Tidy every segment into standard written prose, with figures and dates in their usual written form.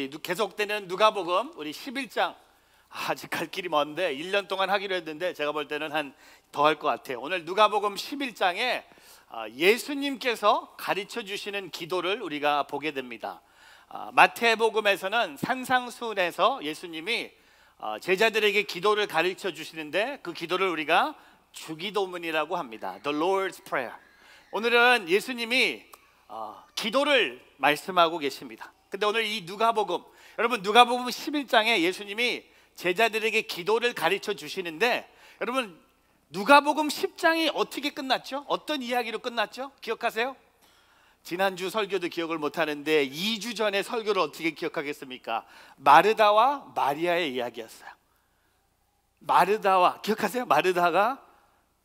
우리 계속되는 누가복음 우리 11장 아직 갈 길이 먼데 1년 동안 하기로 했는데 제가 볼 때는 한 더 할 것 같아요. 오늘 누가복음 11장에 예수님께서 가르쳐 주시는 기도를 우리가 보게 됩니다. 마태복음에서는 산상수훈에서 예수님이 제자들에게 기도를 가르쳐 주시는데 그 기도를 우리가 주기도문이라고 합니다. The Lord's Prayer. 오늘은 예수님이 기도를 말씀하고 계십니다. 근데 오늘 이 누가복음, 여러분 누가복음 11장에 예수님이 제자들에게 기도를 가르쳐 주시는데, 여러분 누가복음 10장이 어떻게 끝났죠? 어떤 이야기로 끝났죠? 기억하세요? 지난주 설교도 기억을 못하는데 2주 전에 설교를 어떻게 기억하겠습니까? 마르다와 마리아의 이야기였어요. 마르다와, 기억하세요? 마르다가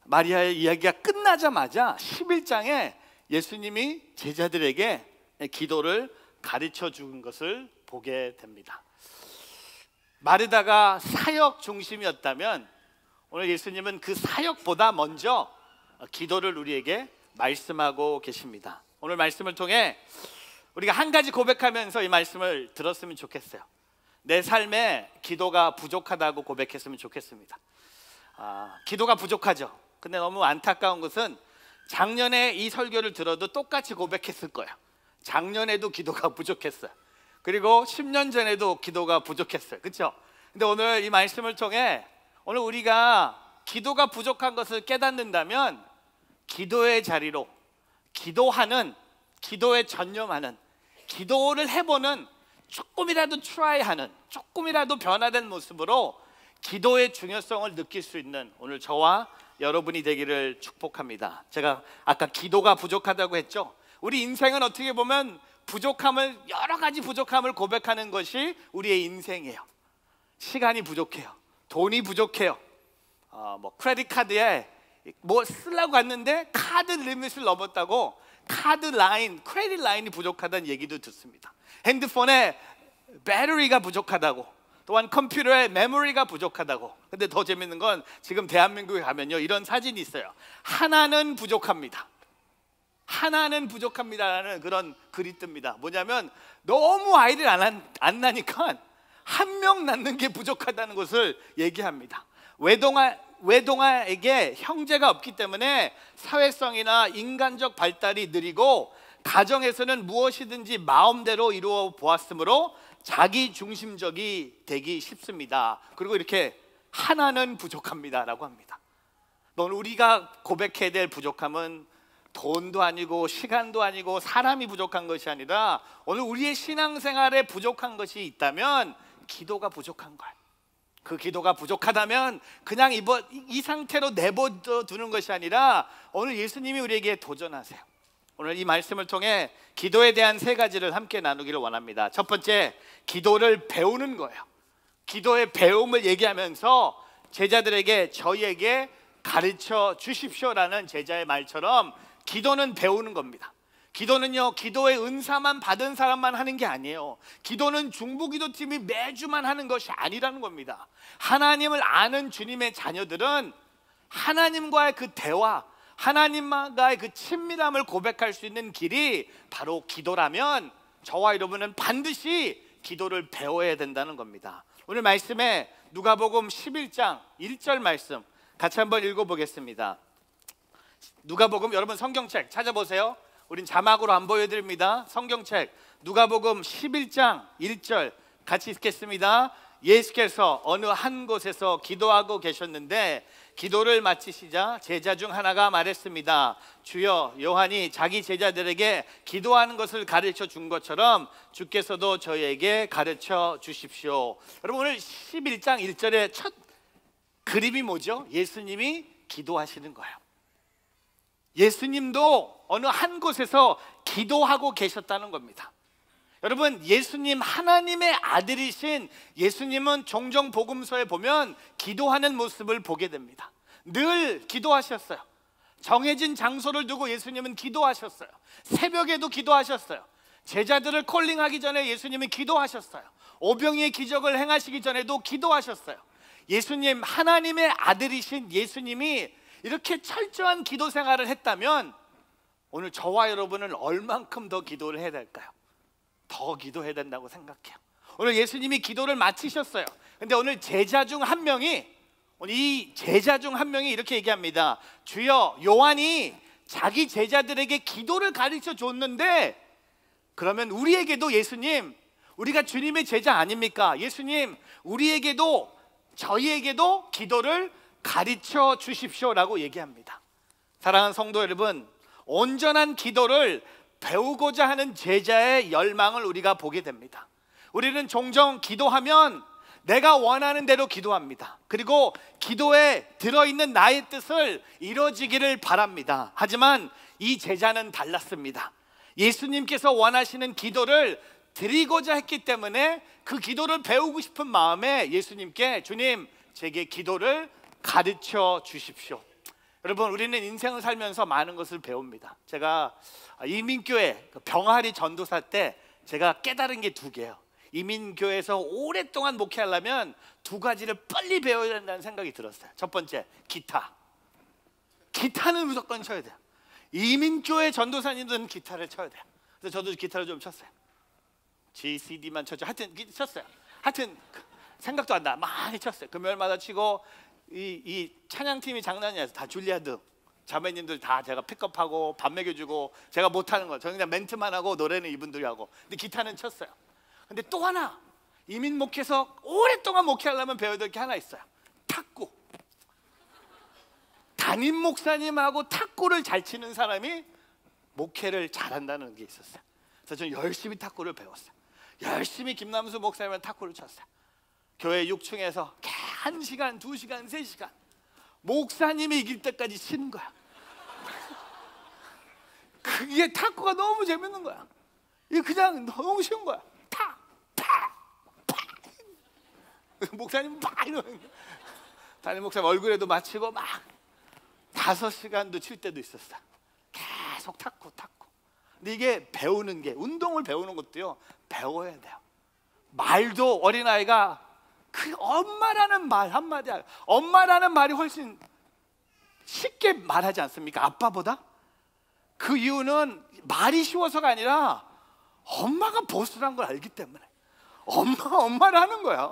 마리아의 이야기가 끝나자마자 11장에 예수님이 제자들에게 기도를 가르쳐 준 것을 보게 됩니다. 마르다가 사역 중심이었다면 오늘 예수님은 그 사역보다 먼저 기도를 우리에게 말씀하고 계십니다. 오늘 말씀을 통해 우리가 한 가지 고백하면서 이 말씀을 들었으면 좋겠어요. 내 삶에 기도가 부족하다고 고백했으면 좋겠습니다. 기도가 부족하죠. 근데 너무 안타까운 것은 작년에 이 설교를 들어도 똑같이 고백했을 거예요. 작년에도 기도가 부족했어요. 그리고 10년 전에도 기도가 부족했어요. 그렇죠? 근데 오늘 이 말씀을 통해 오늘 우리가 기도가 부족한 것을 깨닫는다면 기도의 자리로 기도하는, 기도에 전념하는, 기도를 해보는, 조금이라도 트라이하는, 조금이라도 변화된 모습으로 기도의 중요성을 느낄 수 있는 오늘 저와 여러분이 되기를 축복합니다. 제가 아까 기도가 부족하다고 했죠. 우리 인생은 어떻게 보면 부족함을, 여러 가지 부족함을 고백하는 것이 우리의 인생이에요. 시간이 부족해요. 돈이 부족해요. 크레딧 카드에 뭐 쓰려고 갔는데 카드 리밋을 넘었다고 카드 라인, 크레딧 라인이 부족하다는 얘기도 듣습니다. 핸드폰에 배터리가 부족하다고, 또한 컴퓨터에 메모리가 부족하다고. 근데 더 재밌는 건 지금 대한민국에 가면요, 이런 사진이 있어요. 하나는 부족합니다. 하나는 부족합니다라는 그런 글이 뜹니다. 뭐냐면 너무 아이를 안 나니까 한 명 낳는 게 부족하다는 것을 얘기합니다. 외동아에게 형제가 없기 때문에 사회성이나 인간적 발달이 느리고 가정에서는 무엇이든지 마음대로 이루어 보았으므로 자기 중심적이 되기 쉽습니다. 그리고 이렇게 하나는 부족합니다라고 합니다. 오늘 우리가 고백해야 될 부족함은 돈도 아니고 시간도 아니고 사람이 부족한 것이 아니라 오늘 우리의 신앙생활에 부족한 것이 있다면 기도가 부족한 거예요. 그 기도가 부족하다면 그냥 이 상태로 내버려 두는 것이 아니라 오늘 예수님이 우리에게 도전하세요. 오늘 이 말씀을 통해 기도에 대한 3가지를 함께 나누기를 원합니다. 첫 번째, 기도를 배우는 거예요. 기도의 배움을 얘기하면서 제자들에게 저희에게 가르쳐 주십시오라는 제자의 말처럼 기도는 배우는 겁니다. 기도는요, 기도의 은사만 받은 사람만 하는 게 아니에요. 기도는 중보기도팀이 매주만 하는 것이 아니라는 겁니다. 하나님을 아는 주님의 자녀들은 하나님과의 그 대화, 하나님과의 그 친밀함을 고백할 수 있는 길이 바로 기도라면 저와 여러분은 반드시 기도를 배워야 된다는 겁니다. 오늘 말씀에 누가복음 11장 1절 말씀 같이 한번 읽어보겠습니다. 누가복음, 여러분 성경책 찾아보세요. 우린 자막으로 안 보여드립니다. 성경책 누가복음 11장 1절 같이 읽겠습니다. 예수께서 어느 한 곳에서 기도하고 계셨는데 기도를 마치시자 제자 중 하나가 말했습니다. 주여, 요한이 자기 제자들에게 기도하는 것을 가르쳐 준 것처럼 주께서도 저희에게 가르쳐 주십시오. 여러분 오늘 11장 1절의 첫 그림이 뭐죠? 예수님이 기도하시는 거예요. 예수님도 어느 한 곳에서 기도하고 계셨다는 겁니다. 여러분, 예수님, 하나님의 아들이신 예수님은 종종 복음서에 보면 기도하는 모습을 보게 됩니다. 늘 기도하셨어요. 정해진 장소를 두고 예수님은 기도하셨어요. 새벽에도 기도하셨어요. 제자들을 콜링하기 전에 예수님은 기도하셨어요. 오병이의 기적을 행하시기 전에도 기도하셨어요. 예수님, 하나님의 아들이신 예수님이 이렇게 철저한 기도 생활을 했다면 오늘 저와 여러분은 얼만큼 더 기도를 해야 될까요? 더 기도해야 된다고 생각해요. 오늘 예수님이 기도를 마치셨어요. 근데 오늘 제자 중 한 명이, 이 제자 중 한 명이 이렇게 얘기합니다. 주여, 요한이 자기 제자들에게 기도를 가르쳐 줬는데 그러면 우리에게도 예수님, 우리가 주님의 제자 아닙니까? 예수님, 우리에게도, 저희에게도 기도를 가르쳐 주십시오라고 얘기합니다. 사랑하는 성도 여러분, 온전한 기도를 배우고자 하는 제자의 열망을 우리가 보게 됩니다. 우리는 종종 기도하면 내가 원하는 대로 기도합니다. 그리고 기도에 들어있는 나의 뜻을 이루어지기를 바랍니다. 하지만 이 제자는 달랐습니다. 예수님께서 원하시는 기도를 드리고자 했기 때문에 그 기도를 배우고 싶은 마음에 예수님께 주님, 제게 기도를 가르쳐 주십시오. 여러분, 우리는 인생을 살면서 많은 것을 배웁니다. 제가 이민교회 병아리 전도사 때 제가 깨달은 게 두 개예요. 이민교회에서 오랫동안 목회하려면 두 가지를 빨리 배워야 된다는 생각이 들었어요. 첫 번째, 기타는 무조건 쳐야 돼요. 이민교회 전도사님들은 기타를 쳐야 돼요. 그래서 저도 기타를 좀 쳤어요. G, C, D만 쳤죠. 하여튼 쳤어요. 하여튼 생각도 안 나. 많이 쳤어요. 금요일마다 치고 이 찬양팀이 장난이 아니라서 다 줄리아드 자매님들 다 제가 픽업하고 밥 먹여주고, 제가 못하는 거 저는 그냥 멘트만 하고 노래는 이분들이 하고, 근데 기타는 쳤어요. 근데 또 하나, 이민 목회에서 오랫동안 목회하려면 배워야 될 게 하나 있어요. 탁구. 담임 목사님하고 탁구를 잘 치는 사람이 목회를 잘한다는 게 있었어요. 그래서 저는 열심히 탁구를 배웠어요. 열심히 김남수 목사님은 탁구를 쳤어요. 교회 6층에서 1시간, 2시간, 3시간 목사님이 이길 때까지 치는 거야. 그게 탁구가 너무 재밌는 거야. 이게 그냥 너무 쉬운 거야. 목사님 막 이러는 거야. 담임 목사님 얼굴에도 맞히고 막 5시간도 칠 때도 있었어요. 계속 탁구. 근데 이게 배우는 게, 운동을 배우는 것도요, 배워야 돼요. 말도 어린아이가 그 엄마라는 말 한마디, 엄마라는 말이 훨씬 쉽게 말하지 않습니까? 아빠보다? 그 이유는 말이 쉬워서가 아니라 엄마가 보스란 걸 알기 때문에. 엄마를 하는 거야.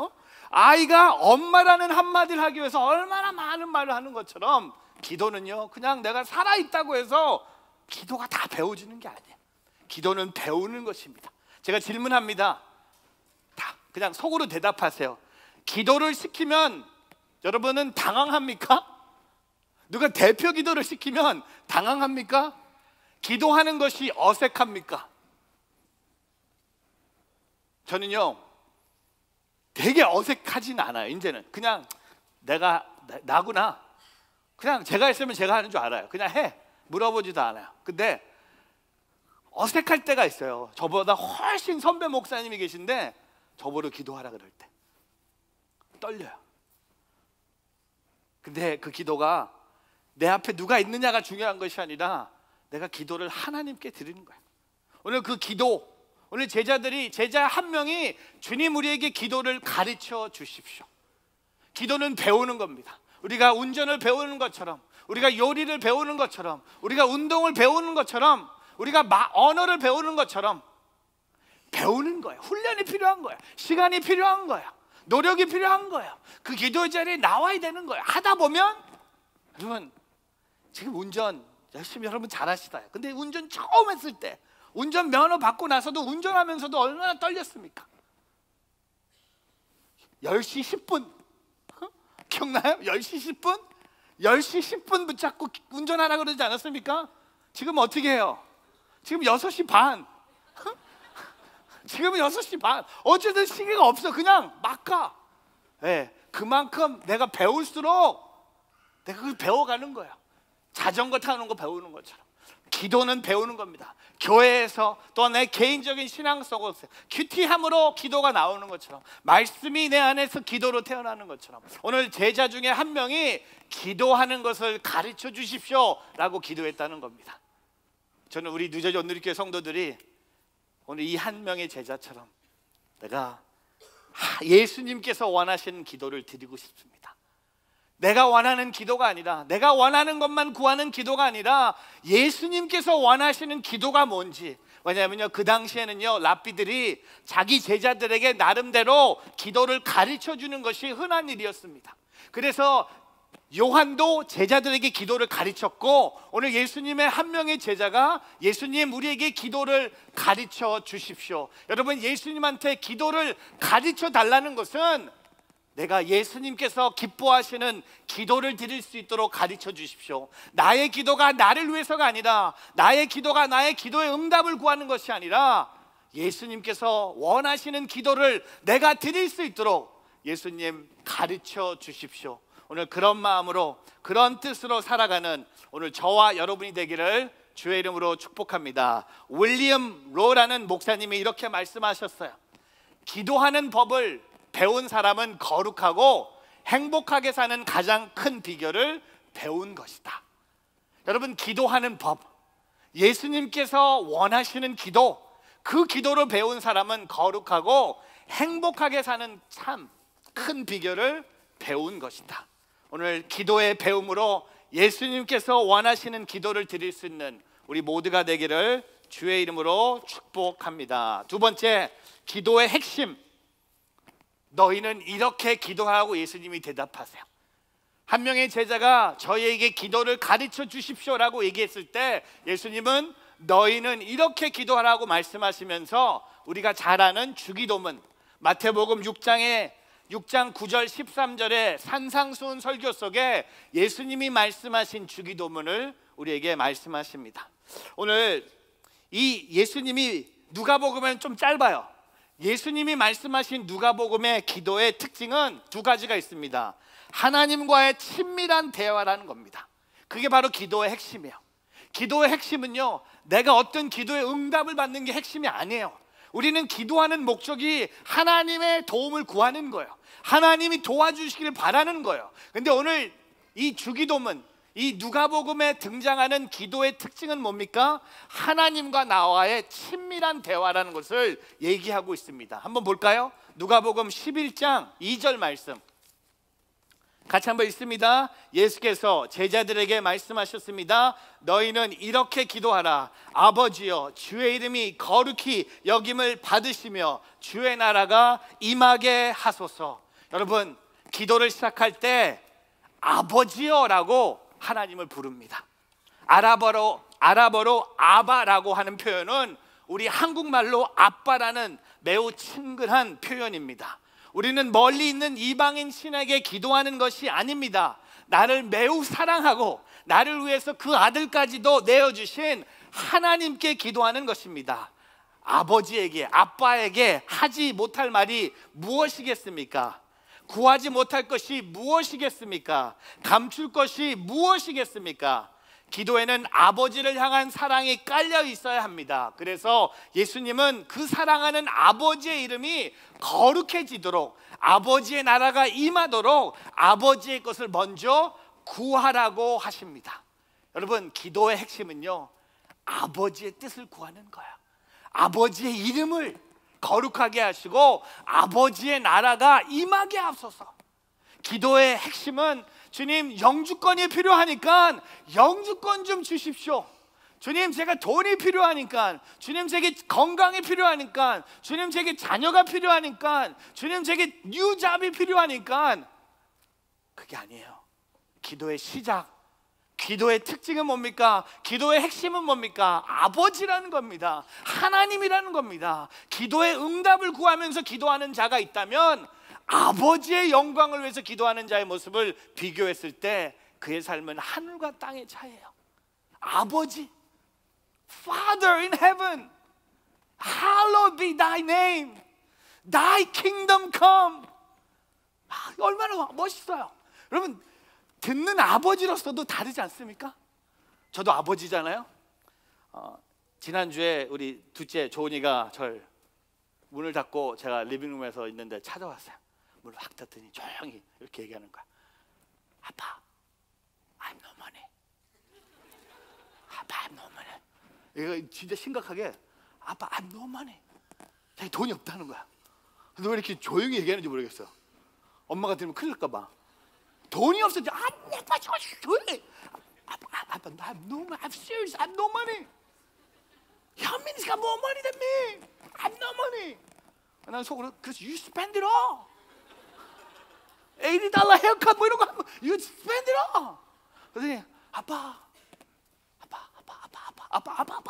아이가 엄마라는 한마디를 하기 위해서 얼마나 많은 말을 하는 것처럼 기도는요, 그냥 내가 살아있다고 해서 기도가 다 배워지는 게 아니에요. 기도는 배우는 것입니다. 제가 질문합니다. 다 그냥 속으로 대답하세요. 기도를 시키면 여러분은 당황합니까? 누가 대표 기도를 시키면 당황합니까? 기도하는 것이 어색합니까? 저는요, 되게 어색하진 않아요. 이제는 그냥 나구나. 그냥 제가 했으면 제가 하는 줄 알아요. 그냥 해. 물어보지도 않아요. 근데 어색할 때가 있어요. 저보다 훨씬 선배 목사님이 계신데 저보러 기도하라 그럴 때 떨려요. 근데 그 기도가 내 앞에 누가 있느냐가 중요한 것이 아니라 내가 기도를 하나님께 드리는 거예요. 오늘 그 기도, 오늘 제자 한 명이 주님, 우리에게 기도를 가르쳐 주십시오. 기도는 배우는 겁니다. 우리가 운전을 배우는 것처럼, 우리가 요리를 배우는 것처럼, 우리가 운동을 배우는 것처럼, 우리가 언어를 배우는 것처럼 배우는 거예요. 훈련이 필요한 거예요. 시간이 필요한 거예요. 노력이 필요한 거예요. 그 기도의 자리에 나와야 되는 거예요. 하다 보면, 여러분 지금 운전 열심히 여러분 잘하시다. 근데 운전 처음 했을 때, 운전 면허 받고 나서도 운전하면서도 얼마나 떨렸습니까? 10시 10분 기억나요? 10시 10분? 10시 10분 붙잡고 운전하라 그러지 않았습니까? 지금 어떻게 해요? 지금 6시 반. 지금은 6시 반. 어쨌든 시계가 없어. 그냥 막 가. 네, 그만큼 내가 배울수록 내가 그걸 배워가는 거야. 자전거 타는 거 배우는 것처럼 기도는 배우는 겁니다. 교회에서 또 내 개인적인 신앙 속에서 큐티함으로 기도가 나오는 것처럼, 말씀이 내 안에서 기도로 태어나는 것처럼, 오늘 제자 중에 한 명이 기도하는 것을 가르쳐 주십시오 라고 기도했다는 겁니다. 저는 우리 뉴저지 온누리교회 성도들이 오늘 이 한 명의 제자처럼 내가 예수님께서 원하시는 기도를 드리고 싶습니다. 내가 원하는 기도가 아니라, 내가 원하는 것만 구하는 기도가 아니라 예수님께서 원하시는 기도가 뭔지, 왜냐하면요, 그 당시에는요, 랍비들이 자기 제자들에게 나름대로 기도를 가르쳐 주는 것이 흔한 일이었습니다. 그래서 요한도 제자들에게 기도를 가르쳤고, 오늘 예수님의 한 명의 제자가 예수님, 우리에게 기도를 가르쳐 주십시오. 여러분, 예수님한테 기도를 가르쳐 달라는 것은 내가 예수님께서 기뻐하시는 기도를 드릴 수 있도록 가르쳐 주십시오. 나의 기도가 나를 위해서가 아니라, 나의 기도가 나의 기도의 응답을 구하는 것이 아니라 예수님께서 원하시는 기도를 내가 드릴 수 있도록 예수님 가르쳐 주십시오. 오늘 그런 마음으로, 그런 뜻으로 살아가는 오늘 저와 여러분이 되기를 주의 이름으로 축복합니다. 윌리엄 로라는 목사님이 이렇게 말씀하셨어요. 기도하는 법을 배운 사람은 거룩하고 행복하게 사는 가장 큰 비결을 배운 것이다. 여러분, 기도하는 법, 예수님께서 원하시는 기도, 그 기도를 배운 사람은 거룩하고 행복하게 사는 참 큰 비결을 배운 것이다. 오늘 기도의 배움으로 예수님께서 원하시는 기도를 드릴 수 있는 우리 모두가 되기를 주의 이름으로 축복합니다. 두 번째, 기도의 핵심. 너희는 이렇게 기도하라고 예수님이 대답하세요. 한 명의 제자가 저희에게 기도를 가르쳐 주십시오라고 얘기했을 때 예수님은 너희는 이렇게 기도하라고 말씀하시면서 우리가 잘 아는 주기도문, 마태복음 6장 9절 13절의 산상수훈 설교 속에 예수님이 말씀하신 주기도문을 우리에게 말씀하십니다. 오늘 이 예수님이, 누가복음은 좀 짧아요. 예수님이 말씀하신 누가복음의 기도의 특징은 두 가지가 있습니다. 하나님과의 친밀한 대화라는 겁니다. 그게 바로 기도의 핵심이에요. 기도의 핵심은요, 내가 어떤 기도의 응답을 받는 게 핵심이 아니에요. 우리는 기도하는 목적이 하나님의 도움을 구하는 거예요. 하나님이 도와주시기를 바라는 거예요. 근데 오늘 이 주기도문, 이 누가복음에 등장하는 기도의 특징은 뭡니까? 하나님과 나와의 친밀한 대화라는 것을 얘기하고 있습니다. 한번 볼까요? 누가복음 11장 2절 말씀 같이 한번 읽습니다. 예수께서 제자들에게 말씀하셨습니다. 너희는 이렇게 기도하라. 아버지여, 주의 이름이 거룩히 여김을 받으시며 주의 나라가 임하게 하소서. 여러분, 기도를 시작할 때 아버지여라고 하나님을 부릅니다. 아랍어로 아바라고 하는 표현은 우리 한국말로 아빠라는 매우 친근한 표현입니다. 우리는 멀리 있는 이방인 신에게 기도하는 것이 아닙니다. 나를 매우 사랑하고 나를 위해서 그 아들까지도 내어주신 하나님께 기도하는 것입니다. 아버지에게, 아빠에게 하지 못할 말이 무엇이겠습니까? 구하지 못할 것이 무엇이겠습니까? 감출 것이 무엇이겠습니까? 기도에는 아버지를 향한 사랑이 깔려 있어야 합니다. 그래서 예수님은 그 사랑하는 아버지의 이름이 거룩해지도록, 아버지의 나라가 임하도록 아버지의 것을 먼저 구하라고 하십니다. 여러분, 기도의 핵심은요, 아버지의 뜻을 구하는 거예요. 아버지의 이름을 거룩하게 하시고 아버지의 나라가 임하게 하소서. 기도의 핵심은 주님, 영주권이 필요하니까 영주권 좀 주십시오. 주님, 제가 돈이 필요하니까, 주님, 제게 건강이 필요하니까, 주님, 제게 자녀가 필요하니까, 주님, 제게 뉴잡이 필요하니까. 그게 아니에요. 기도의 시작, 기도의 특징은 뭡니까? 기도의 핵심은 뭡니까? 아버지라는 겁니다. 하나님이라는 겁니다. 기도의 응답을 구하면서 기도하는 자가 있다면 아버지의 영광을 위해서 기도하는 자의 모습을 비교했을 때 그의 삶은 하늘과 땅의 차이예요. 아버지, Father in heaven, hallowed be thy name, thy kingdom come. 얼마나 멋있어요. 여러분, 듣는 아버지로서도 다르지 않습니까? 저도 아버지잖아요. 지난주에 우리 둘째 조은이가 절 문을 닫고 제가 리빙룸에서 있는데 찾아왔어요. 문을 확 닫더니 조용히 이렇게 얘기하는 거야. 아빠, I'm no money. 아빠, I'm no money. 이거 진짜 심각하게, 아빠, I'm no money. 자기 돈이 없다는 거야. 근데 왜 이렇게 조용히 얘기하는지 모르겠어. 엄마가 들으면 큰일 날까 봐. 돈이 없어. 아빠, 조용히. 아빠, I'm no money. I'm serious. I'm no money. 현민이's got more money than me. I have no money. 난 속으로 그래서 you spend it all. $80 헤어컷 뭐 이런 거 하면 you spend it all. 그러더니 아빠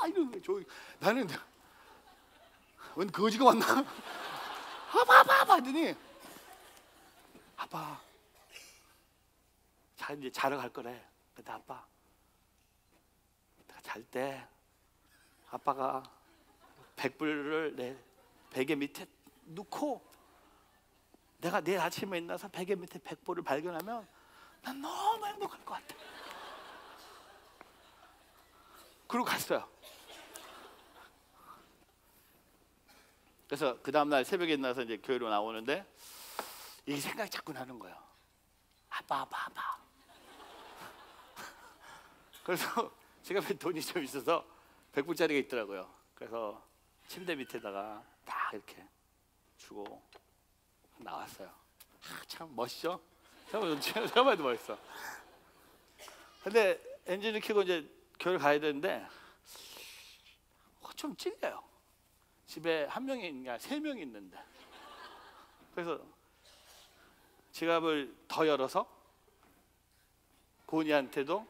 이러는 거야. 나는 웬 거지가 왔나? 아빠 하더니 아빠 자 이제 자러 갈 거래. 근데 아빠 내가 잘 때 아빠가 100불을 내 베개 밑에 넣고 내가 내일 아침에 일어나서 베개 밑에 100불을 발견하면 난 너무 행복할 것 같아. 그러고 갔어요. 그래서 그 다음날 새벽에 일어나서 이제 교회로 나오는데 이 생각이 자꾸 나는 거예요. 아빠. 그래서 제가 돈이 좀 있어서 100불짜리가 있더라고요. 그래서 침대 밑에다가 딱 이렇게 주고 나왔어요. 참 멋있죠? 처음에도 멋있어. 근데 엔진을 켜고 이제 교회를 가야 되는데 좀 찔려요. 집에 한 명이 있냐, 3명이 있는데. 그래서 지갑을 더 열어서 고은이한테도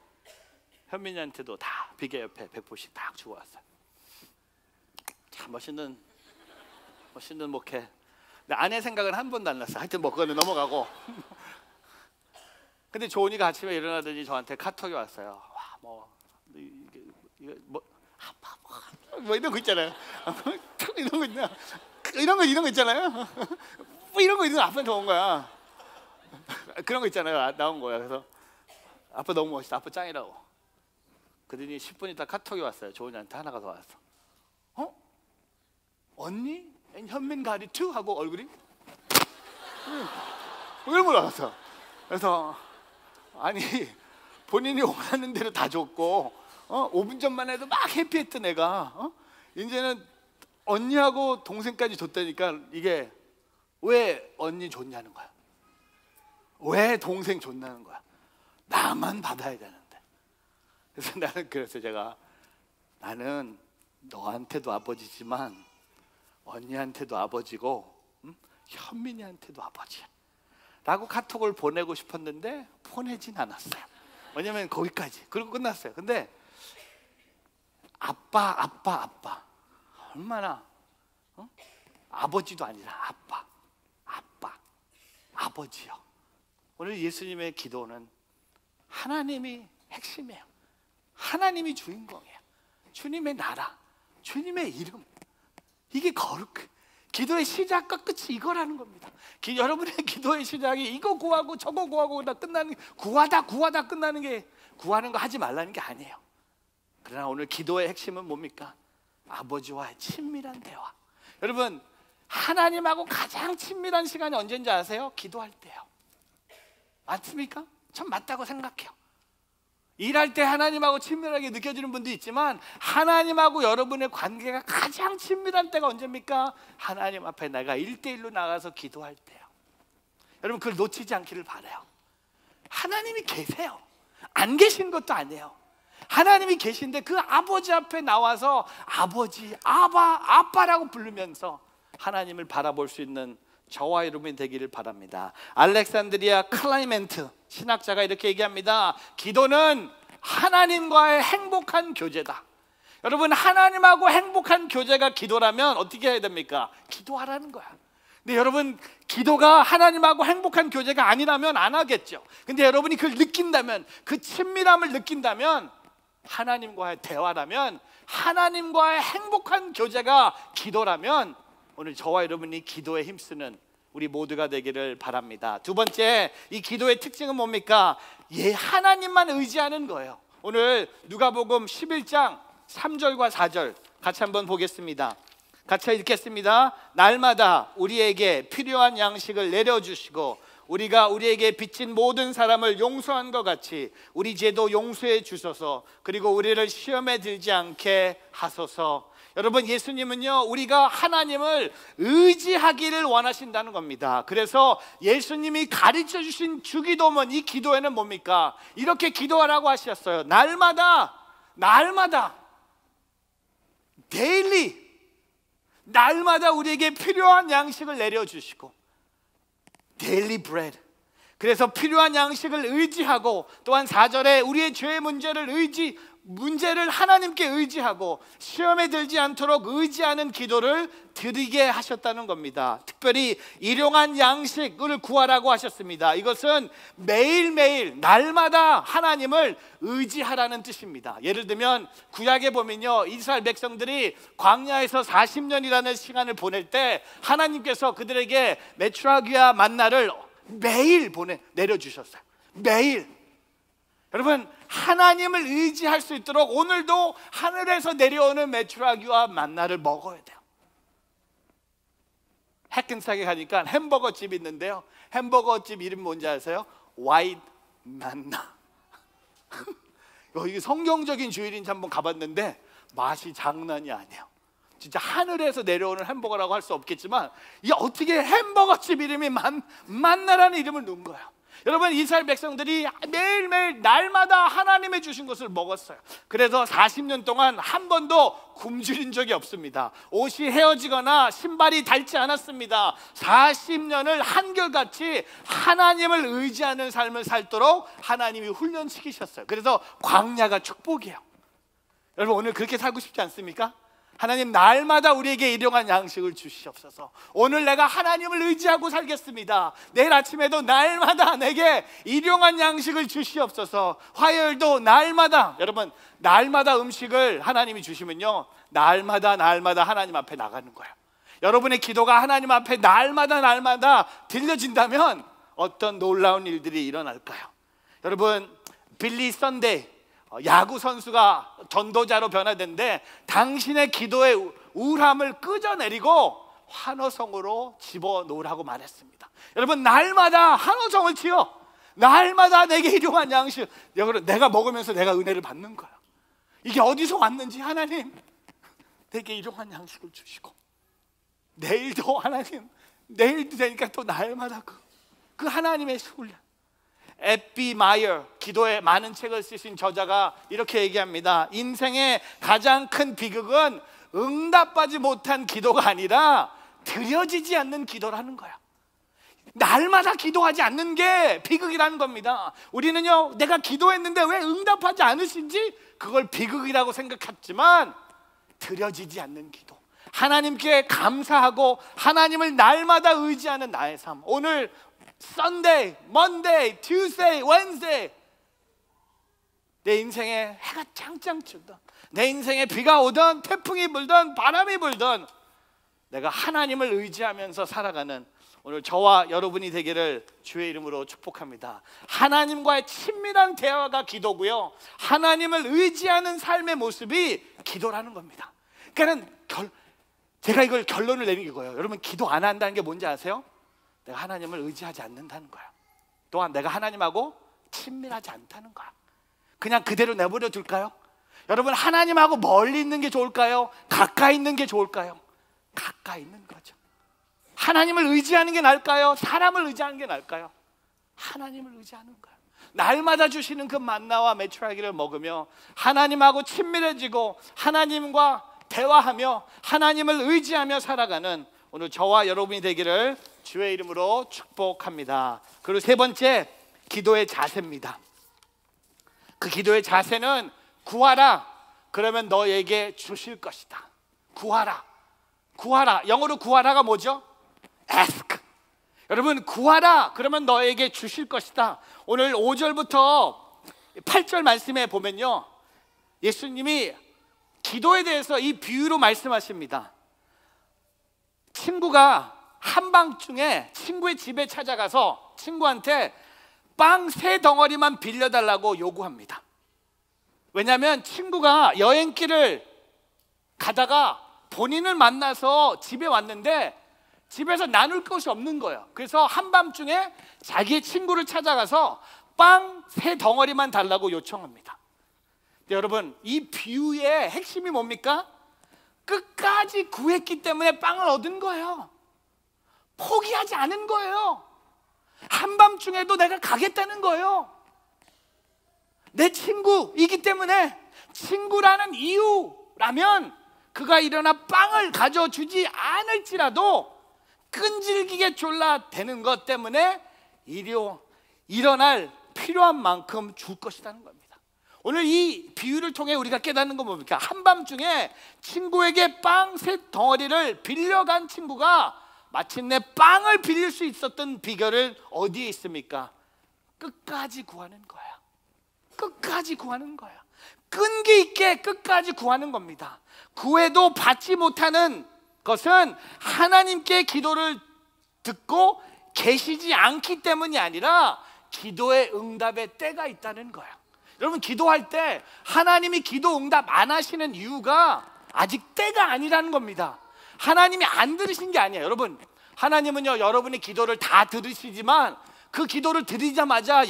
현민이한테도 다 비계 옆에 100불씩 딱 주고 왔어요. 참 멋있는 목회. 근데 아내 생각은 한 번도 안 났어요. 하여튼 뭐 그거는 넘어가고. 근데 조은이가 아침에 일어나더니 저한테 카톡이 왔어요. 와, 뭐 이게 뭐 아빠 뭐 이런 거 있잖아요. 이런 거 있나? 이런 거 있잖아요. 뭐 이런 거 아빠한테 온 거야. 그런 거 있잖아요. 나온 거야. 그래서 아빠 너무 멋있다. 아빠 짱이라고. 그러더니 10분 있다 카톡이 왔어요. 조은이한테 하나가 더 왔어. 언니? 현민 가리 투? 하고 얼굴이 이런 걸 나왔어. 그래서 아니 본인이 원하는 대로 다 줬고 5분 전만 해도 막 해피했던 애가 이제는 언니하고 동생까지 줬다니까 이게 왜 언니 줬냐는 거야. 왜 동생 줬냐는 거야. 나만 받아야 되는데. 그래서 나는 너한테도 아버지지만 언니한테도 아버지고 현민이한테도 아버지야 라고 카톡을 보내고 싶었는데 보내진 않았어요. 왜냐면 거기까지. 그리고 끝났어요. 근데 아빠 얼마나 아버지도 아니라 아버지요. 오늘 예수님의 기도는 하나님이 핵심이에요. 하나님이 주인공이에요. 주님의 나라, 주님의 이름. 이게 기도의 시작과 끝이 이거라는 겁니다. 여러분의 기도의 시작이 이거 구하고 저거 구하고 다 끝나는 게 구하다 끝나는 게 구하는 거 하지 말라는 게 아니에요. 그러나 오늘 기도의 핵심은 뭡니까? 아버지와의 친밀한 대화. 여러분 하나님하고 가장 친밀한 시간이 언제인지 아세요? 기도할 때요. 맞습니까? 전 맞다고 생각해요. 일할 때 하나님하고 친밀하게 느껴지는 분도 있지만 하나님하고 여러분의 관계가 가장 친밀한 때가 언제입니까? 하나님 앞에 내가 1대1로 나가서 기도할 때요. 여러분 그걸 놓치지 않기를 바라요. 하나님이 계세요. 안 계신 것도 아니에요. 하나님이 계신데 그 아버지 앞에 나와서 아버지, 아빠라고 부르면서 하나님을 바라볼 수 있는 저와 여러분이 되기를 바랍니다. 알렉산드리아 클라이멘트 신학자가 이렇게 얘기합니다. 기도는 하나님과의 행복한 교제다. 여러분 하나님하고 행복한 교제가 기도라면 어떻게 해야 됩니까? 기도하라는 거야. 근데 여러분 기도가 하나님하고 행복한 교제가 아니라면 안 하겠죠. 근데 여러분이 그걸 느낀다면, 그 친밀함을 느낀다면, 하나님과의 대화라면, 하나님과의 행복한 교제가 기도라면 오늘 저와 여러분이 기도에 힘쓰는 우리 모두가 되기를 바랍니다. 두 번째, 이 기도의 특징은 뭡니까? 하나님만 의지하는 거예요. 오늘 누가복음 11장 3절과 4절 같이 한번 보겠습니다. 같이 읽겠습니다. 날마다 우리에게 필요한 양식을 내려주시고 우리가 우리에게 빚진 모든 사람을 용서한 것 같이 우리 죄도 용서해 주소서. 그리고 우리를 시험에 들지 않게 하소서. 여러분 예수님은요 우리가 하나님을 의지하기를 원하신다는 겁니다. 그래서 예수님이 가르쳐 주신 주기도문, 이 기도에는 뭡니까? 이렇게 기도하라고 하셨어요. 날마다 데일리, 날마다 우리에게 필요한 양식을 내려주시고, 데일리 브레드. 그래서 필요한 양식을 의지하고, 또한 4절에 우리의 죄의 문제를 하나님께 의지하고 시험에 들지 않도록 의지하는 기도를 드리게 하셨다는 겁니다. 특별히 일용할 양식을 구하라고 하셨습니다. 이것은 매일매일 날마다 하나님을 의지하라는 뜻입니다. 예를 들면 구약에 보면요, 이스라엘 백성들이 광야에서 40년이라는 시간을 보낼 때 하나님께서 그들에게 메추라기와 만나를 매일 내려주셨어요. 매일. 여러분, 하나님을 의지할 수 있도록 오늘도 하늘에서 내려오는 메추라기와 만나를 먹어야 돼요. 해켄사에 가니까 햄버거 집이 있는데요, 햄버거 집 이름 뭔지 아세요? 화이트 만나. 이게 성경적인 주일인지 한번 가봤는데 맛이 장난이 아니에요. 진짜 하늘에서 내려오는 햄버거라고 할 수 없겠지만, 이게 어떻게 햄버거 집 이름이 만나라는 이름을 넣은 거예요. 여러분, 이스라엘 백성들이 매일매일 날마다 하나님의 주신 것을 먹었어요. 그래서 40년 동안 한 번도 굶주린 적이 없습니다. 옷이 헤어지거나 신발이 닳지 않았습니다. 40년을 한결같이 하나님을 의지하는 삶을 살도록 하나님이 훈련시키셨어요. 그래서 광야가 축복이에요. 여러분, 오늘 그렇게 살고 싶지 않습니까? 하나님, 날마다 우리에게 일용할 양식을 주시옵소서. 오늘 내가 하나님을 의지하고 살겠습니다. 내일 아침에도 날마다 내게 일용할 양식을 주시옵소서. 화요일도 날마다, 여러분, 날마다 음식을 하나님이 주시면요, 날마다 하나님 앞에 나가는 거예요. 여러분의 기도가 하나님 앞에 날마다 들려진다면 어떤 놀라운 일들이 일어날까요? 여러분, 빌리 선데이, 야구 선수가 전도자로 변화된데 당신의 기도의 우울함을 끄져내리고 환호성으로 집어넣으라고 말했습니다. 여러분, 날마다 환호성을 치어. 날마다 내게 일용할 양식. 내가 먹으면서 내가 은혜를 받는 거야. 이게 어디서 왔는지, 하나님 내게 일용할 양식을 주시고, 내일도 하나님, 내일도 되니까 또 날마다 그 하나님의 훈련. 에피 마이어, 기도에 많은 책을 쓰신 저자가 이렇게 얘기합니다. 인생의 가장 큰 비극은 응답하지 못한 기도가 아니라 드려지지 않는 기도라는 거야. 날마다 기도하지 않는 게 비극이라는 겁니다. 우리는요, 내가 기도했는데 왜 응답하지 않으신지 그걸 비극이라고 생각했지만, 드려지지 않는 기도, 하나님께 감사하고 하나님을 날마다 의지하는 나의 삶. 오늘 Sunday, Monday, Tuesday, Wednesday, 내 인생에 해가 짱짱 치든, 내 인생에 비가 오든 태풍이 불든 바람이 불든 내가 하나님을 의지하면서 살아가는 오늘 저와 여러분이 되기를 주의 이름으로 축복합니다. 하나님과의 친밀한 대화가 기도고요, 하나님을 의지하는 삶의 모습이 기도라는 겁니다. 그러니까 제가 이걸 결론을 내린 거예요. 여러분, 기도 안 한다는 게 뭔지 아세요? 내가 하나님을 의지하지 않는다는 거야. 또한 내가 하나님하고 친밀하지 않다는 거야. 그냥 그대로 내버려 둘까요? 여러분, 하나님하고 멀리 있는 게 좋을까요? 가까이 있는 게 좋을까요? 가까이 있는 거죠. 하나님을 의지하는 게 나을까요? 사람을 의지하는 게 나을까요? 하나님을 의지하는 거예요. 날마다 주시는 그 만나와 메추라기를 먹으며 하나님하고 친밀해지고 하나님과 대화하며 하나님을 의지하며 살아가는 오늘 저와 여러분이 되기를 주의 이름으로 축복합니다. 그리고 세 번째, 기도의 자세입니다. 그 기도의 자세는 구하라, 그러면 너에게 주실 것이다. 구하라. 영어로 구하라가 뭐죠? ask. 여러분, 구하라, 그러면 너에게 주실 것이다. 오늘 5절부터 8절 말씀에 보면요, 예수님이 기도에 대해서 이 비유로 말씀하십니다. 친구가 한밤중에 친구의 집에 찾아가서 친구한테 빵 3덩어리만 빌려달라고 요구합니다. 왜냐하면 친구가 여행길을 가다가 본인을 만나서 집에 왔는데 집에서 나눌 것이 없는 거예요. 그래서 한밤중에 자기의 친구를 찾아가서 빵 3덩어리만 달라고 요청합니다. 여러분, 이 비유의 핵심이 뭡니까? 끝까지 구했기 때문에 빵을 얻은 거예요. 포기하지 않은 거예요. 한밤중에도 내가 가겠다는 거예요. 내 친구이기 때문에, 친구라는 이유라면 그가 일어나 빵을 가져주지 않을지라도 끈질기게 졸라대는 것 때문에 일어날 필요한 만큼 줄 것이라는 겁니다. 오늘 이 비유를 통해 우리가 깨닫는 건 뭡니까? 한밤중에 친구에게 빵 3덩어리를 빌려간 친구가 마침내 빵을 빌릴 수 있었던 비결은 어디에 있습니까? 끝까지 구하는 거야. 끝까지 구하는 거야. 끈기 있게 끝까지 구하는 겁니다. 구해도 받지 못하는 것은 하나님께 기도를 듣고 계시지 않기 때문이 아니라 기도의 응답의 때가 있다는 거야. 여러분, 기도할 때 하나님이 기도 응답 안 하시는 이유가 아직 때가 아니라는 겁니다. 하나님이 안 들으신 게 아니에요. 여러분, 하나님은요, 여러분의 기도를 다 들으시지만 그 기도를 드리자마자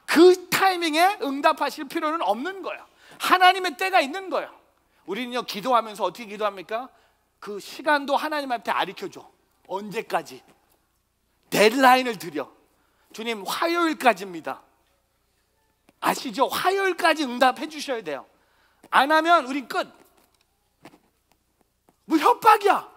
그 타이밍에 응답하실 필요는 없는 거예요. 하나님의 때가 있는 거예요. 우리는요, 기도하면서 어떻게 기도합니까? 그 시간도 하나님한테 가르쳐줘. 언제까지? 데드라인을 드려. 주님, 화요일까지입니다. 아시죠? 화요일까지 응답해 주셔야 돼요. 안 하면 우린 끝. 뭐 협박이야.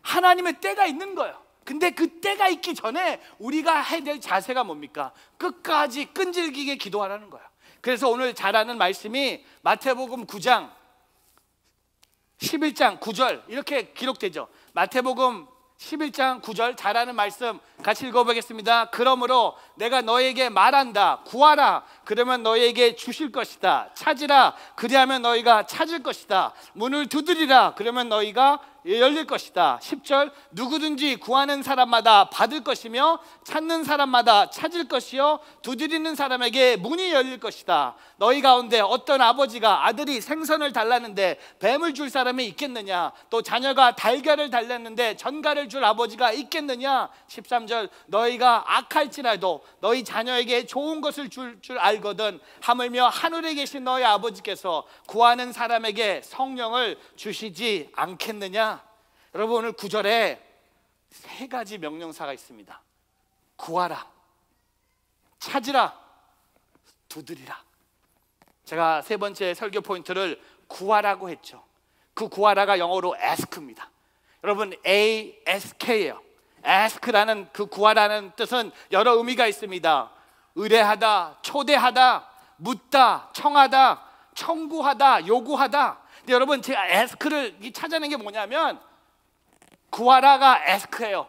하나님의 때가 있는 거예요. 근데 그 때가 있기 전에 우리가 해야 될 자세가 뭡니까? 끝까지 끈질기게 기도하라는 거예요. 그래서 오늘 잘하는 말씀이 마태복음 9장 11장 9절 이렇게 기록되죠. 마태복음 11장 9절 잘하는 말씀 같이 읽어보겠습니다. 그러므로 내가 너에게 말한다. 구하라. 그러면 너에게 주실 것이다. 찾으라. 그리하면 너희가 찾을 것이다. 문을 두드리라. 그러면 너희가 열릴 것이다. 10절 누구든지 구하는 사람마다 받을 것이며 찾는 사람마다 찾을 것이요 두드리는 사람에게 문이 열릴 것이다. 너희 가운데 어떤 아버지가 아들이 생선을 달라는데 뱀을 줄 사람이 있겠느냐? 또 자녀가 달걀을 달랐는데 전갈을 줄 아버지가 있겠느냐? 13절 너희가 악할지라도 너희 자녀에게 좋은 것을 줄 알거든 하물며 하늘에 계신 너희 아버지께서 구하는 사람에게 성령을 주시지 않겠느냐? 여러분, 오늘 9절에 3가지 명령사가 있습니다. 구하라, 찾으라, 두드리라. 제가 3번째 설교 포인트를 구하라고 했죠. 그 구하라가 영어로 ask입니다. 여러분, ASK예요. ask라는 그 구하라는 뜻은 여러 의미가 있습니다. 의뢰하다, 초대하다, 묻다, 청하다, 청구하다, 요구하다. 근데 여러분, 제가 ask를 찾아낸 게 뭐냐면 구하라가 ask예요.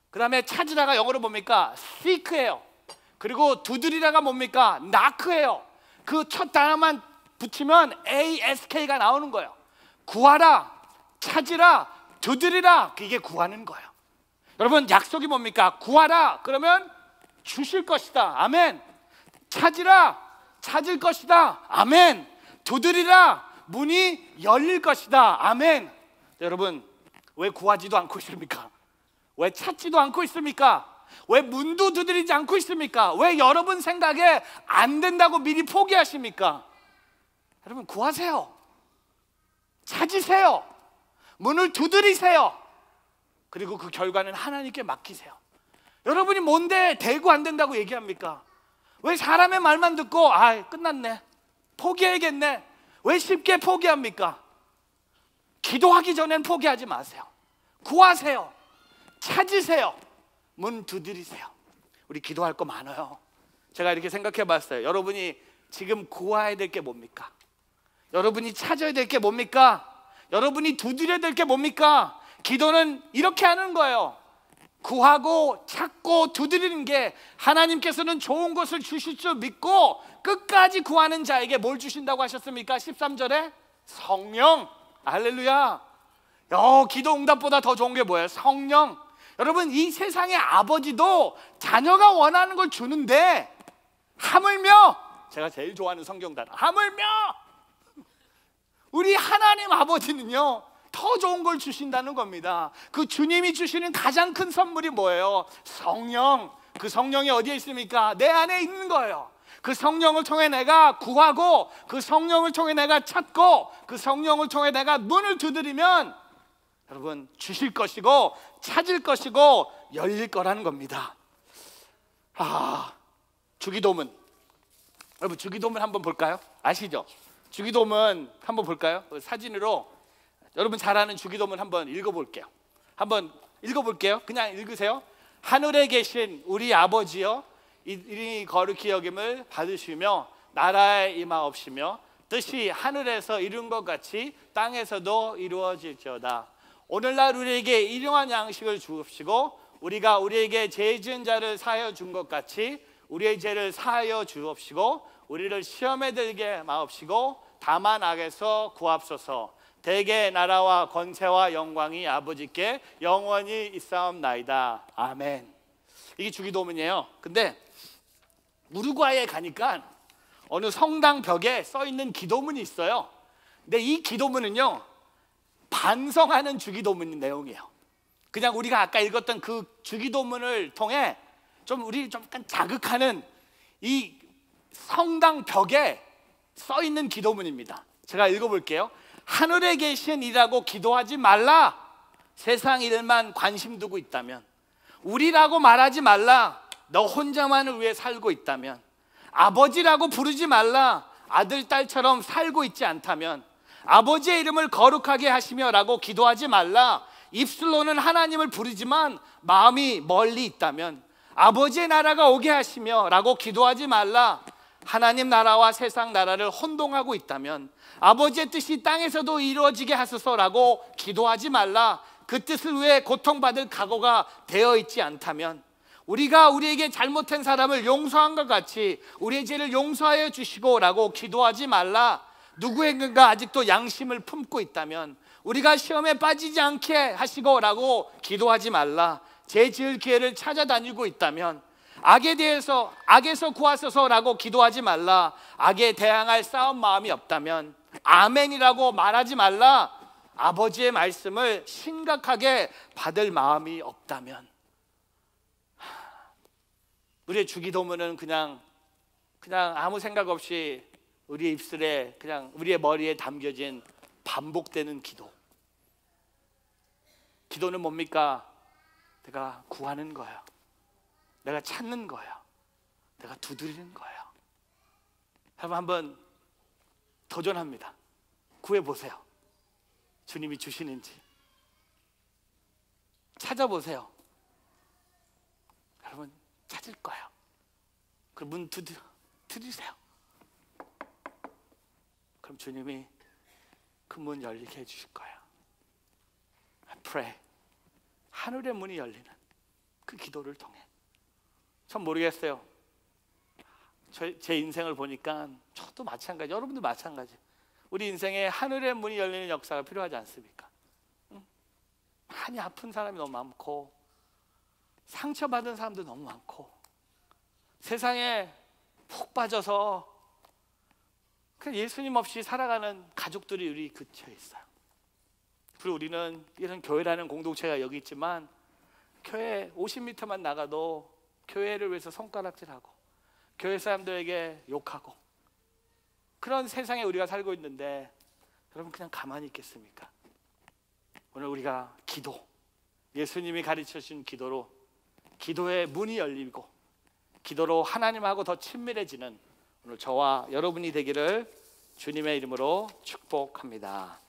그 다음에 찾으라가 영어로 뭡니까? seek예요. 그리고 두드리라가 뭡니까? knock예요. 그 첫 단어만 붙이면 ask가 나오는 거예요. 구하라, 찾으라, 두드리라. 이게 구하는 거예요. 여러분, 약속이 뭡니까? 구하라 그러면 주실 것이다. 아멘. 찾으라, 찾을 것이다. 아멘. 두드리라, 문이 열릴 것이다. 아멘. 여러분, 왜 구하지도 않고 있습니까? 왜 찾지도 않고 있습니까? 왜 문도 두드리지 않고 있습니까? 왜 여러분 생각에 안 된다고 미리 포기하십니까? 여러분, 구하세요. 찾으세요. 문을 두드리세요. 그리고 그 결과는 하나님께 맡기세요. 여러분이 뭔데 되고 안 된다고 얘기합니까? 왜 사람의 말만 듣고 끝났네, 포기해야겠네, 왜 쉽게 포기합니까? 기도하기 전엔 포기하지 마세요. 구하세요. 찾으세요. 문 두드리세요. 우리 기도할 거 많아요. 제가 이렇게 생각해 봤어요. 여러분이 지금 구해야 될 게 뭡니까? 여러분이 찾아야 될 게 뭡니까? 여러분이 두드려야 될 게 뭡니까? 기도는 이렇게 하는 거예요. 구하고 찾고 두드리는 게 하나님께서는 좋은 것을 주실 줄 믿고 끝까지 구하는 자에게 뭘 주신다고 하셨습니까? 13절에 성령. 할렐루야. 기도 응답보다 더 좋은 게 뭐예요? 성령. 여러분, 이 세상의 아버지도 자녀가 원하는 걸 주는데 하물며, 제가 제일 좋아하는 성경 단어, 하물며 우리 하나님 아버지는요 더 좋은 걸 주신다는 겁니다. 그 주님이 주시는 가장 큰 선물이 뭐예요? 성령. 그 성령이 어디에 있습니까? 내 안에 있는 거예요. 그 성령을 통해 내가 구하고, 그 성령을 통해 내가 찾고, 그 성령을 통해 내가 문을 두드리면 여러분 주실 것이고 찾을 것이고 열릴 거라는 겁니다. 주기도문. 여러분, 주기도문 한번 볼까요? 아시죠? 주기도문 한번 볼까요? 사진으로 여러분 잘 아는 주기도문 한번 읽어볼게요. 한번 읽어볼게요. 그냥 읽으세요. 하늘에 계신 우리 아버지여, 이름이 거룩히 여김을 받으시며 나라에 임하옵시며 뜻이 하늘에서 이룬 것 같이 땅에서도 이루어질지어다. 오늘날 우리에게 일용할 양식을 주옵시고 우리가 우리에게 죄 지은 자를 사하여 준 것 같이 우리의 죄를 사하여 주옵시고 우리를 시험에 들게 마옵시고 다만 악에서 구하옵소서. 대개 나라와 권세와 영광이 아버지께 영원히 있사옵나이다. 아멘. 이게 주기도문이에요. 근데 우루과이에 가니까 어느 성당 벽에 써 있는 기도문이 있어요. 근데 이 기도문은요, 반성하는 주기도문 내용이에요. 그냥 우리가 아까 읽었던 그 주기도문을 통해 좀 우리 좀 약간 자극하는 이 성당 벽에 써 있는 기도문입니다. 제가 읽어볼게요. 하늘에 계신 이라고 기도하지 말라. 세상 일만 관심 두고 있다면, 우리라고 말하지 말라. 너 혼자만을 위해 살고 있다면, 아버지라고 부르지 말라. 아들 딸처럼 살고 있지 않다면, 아버지의 이름을 거룩하게 하시며 라고 기도하지 말라. 입술로는 하나님을 부르지만 마음이 멀리 있다면, 아버지의 나라가 오게 하시며 라고 기도하지 말라. 하나님 나라와 세상 나라를 혼동하고 있다면, 아버지의 뜻이 땅에서도 이루어지게 하소서라고 기도하지 말라. 그 뜻을 위해 고통받을 각오가 되어 있지 않다면, 우리가 우리에게 잘못한 사람을 용서한 것 같이 우리의 죄를 용서하여 주시고 라고 기도하지 말라. 누구에게가 아직도 양심을 품고 있다면 우리가 시험에 빠지지 않게 하시고 라고 기도하지 말라. 죄 지을 기회를 찾아다니고 있다면 악에서 구하소서라고 기도하지 말라. 악에 대항할 싸움 마음이 없다면 아멘이라고 말하지 말라. 아버지의 말씀을 심각하게 받을 마음이 없다면. 우리의 주기도문은 그냥 아무 생각 없이 우리의 입술에, 그냥 우리의 머리에 담겨진 반복되는 기도. 기도는 뭡니까? 내가 구하는 거예요. 내가 찾는 거예요. 내가 두드리는 거예요. 여러분 한번 도전합니다. 구해보세요. 주님이 주시는지 찾아보세요. 여러분 찾을 거예요. 그 문 두드리세요. 그럼 주님이 그 문 열리게 해주실 거예요. I pray. 하늘의 문이 열리는 그 기도를 통해. 참 모르겠어요. 제 인생을 보니까 저도 마찬가지, 여러분도 마찬가지. 우리 인생에 하늘의 문이 열리는 역사가 필요하지 않습니까? 많이 아픈 사람이 너무 많고, 상처받은 사람도 너무 많고, 세상에 푹 빠져서 예수님 없이 살아가는 가족들이 우리 근처에 있어요. 그리고 우리는 이런 교회라는 공동체가 여기 있지만 교회 50m만 나가도 교회를 위해서 손가락질하고 교회 사람들에게 욕하고 그런 세상에 우리가 살고 있는데, 여러분 그냥 가만히 있겠습니까? 오늘 우리가 기도, 예수님이 가르쳐 주신 기도로 기도의 문이 열리고 기도로 하나님하고 더 친밀해지는 오늘 저와 여러분이 되기를 주님의 이름으로 축복합니다.